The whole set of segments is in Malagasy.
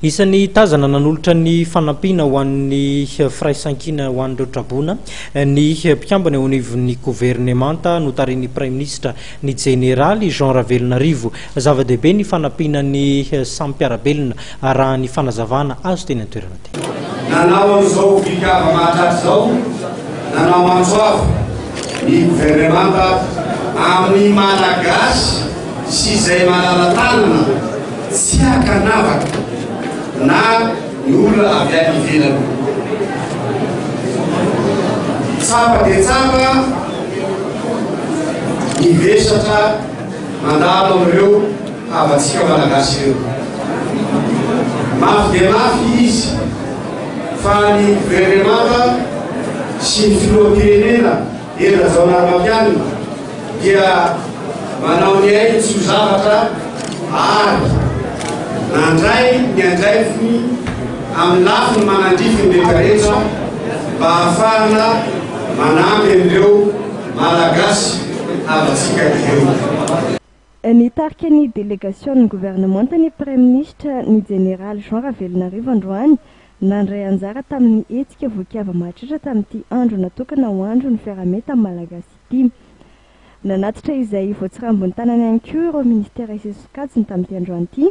Isan'ny tazana nanolotra ny fanampina ho an'ny firaisankina ho an'ireo trabona ny mpikambana eo anivon'ny gouvernemanta notarin'ny Prime Ministre ny Jeneraly Jean Ravelonarivo zava-dehibe ny fanampinan'ny sampiarabelona raha ny fanazavana azo teny an-toerana teny. Nanao an'izao vikava mahatraty zao nanao antsoava ny gouvernemanta amin'ny malagasy sy izay manana-tanana tsy hakanavaka na ny olona avy any ivelany. Tsapa dia tsapa nivesatra mandalo amin'ireo havatsika malagasy ireo. Mafy dia mafy izy fa ny gouvernemanta sy ny filoham-pirenena era zao anarym-pampianina dia manao ny ainy tsy ho zavatra ary nandray ny andraifiny amin'ny lafiny manandrifiny rehetrarehetra mba ahafahana manampy amin'ireo malagasy havatsika ireo. Nitarika ny délégation gouvernemanta ny Prime Ministre ny Jeneraly Jean Ravelonarivo androany nandray anjara tamin'ny hetsika vokiava mahatratra tamin'ity andro natokana ho andro ny fiarahamony tamin'ny malagasy ity. Nanatitra izay voatsirambony tanany ihany koa ireo ministera isesokajiny tamin'ity androany ity,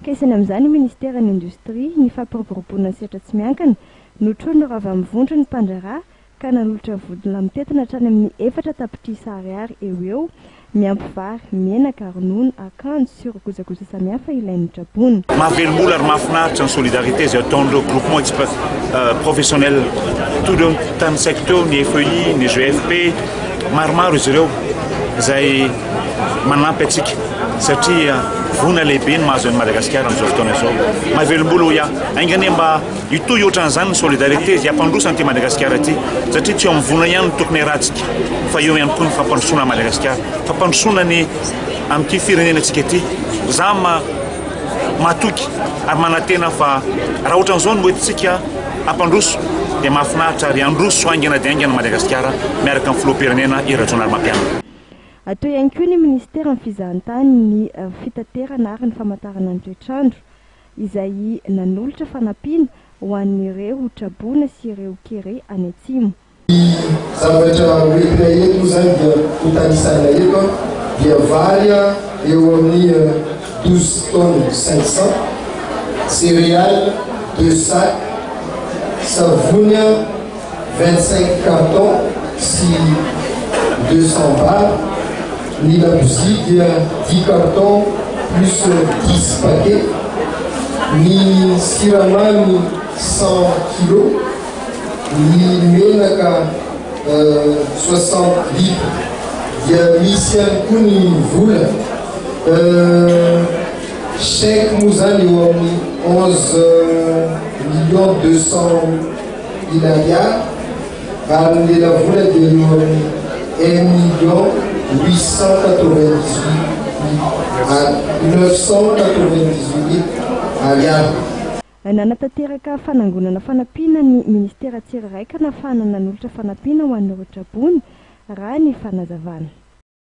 ka isany amin'izany ministera ny indostria ny fampiroboroboana setra tsy miankana notrony raha avy amin'ny vondro ny mpandraraha ka nanolotra vodina mitetina hatrany amin'ny 4 tapitrisa ariary eo miampy vary, menaka, ronono, akanjo sy ireo kojakoja samihafa ilain'ny trabona. Mahavelom-bola ary mahafinaritra ny solidarité izay ataon'ireo groupement professionnel tout le tamin'ny secteur ny FEI, ny GFP, maromaro izy ireo izay manampy atsika satria vona lehibe ny mahazo an'i Madagasikara amin'izao fotoana izao. Mahavelom-bola ho ia aingany mba hitohy ohatran'izany ny solidarité izay hampandrosa an'ity Madagasikara ity satria tsy eo amin'ny vona ihany ny tokony haratsika fa eo ihany koa ny fampandrosoana Madagasikara, fampandrosoana ny amin'ity firenenantsika ity. Za matoky ary manantena fa raha ohatran'izao no hoentintsika hampandroso dia mahafinaritra ary androso aingana dia aingana Madagasikara miaraka amin'ny filoham-pirenena irajonary mampianana. Atao ihany koa ny ministera ny fizahantany ny fitaterana ary ny famantarana ny toetrandro izay nanolotra fanampiana ho an'ireo trabona sy ireo kere any atsimo. Zavatra hoentina eto moa zany dia hotanisana eto dia vary eo amin'ny 12 tonnes 500, céréales 2 sacs, savony 25 cartons sy 200 barres, ni la bougie dia 10 cartons plus 10 paquets, ni siramamy 100 kilos, ni menaka 60 litres, dia misy ihany koa ny vola chèque moa zany eo amin'ny 11 millions 200 000 ariary ary ny lela vola dia eo amin'ny 1 million 898 ariary. Nanatanteraka fanangonana fanampiana ny ministera tsirairay ka nafana nanolotra fanampiana ho an'ireo trabony raha ny fanazavana.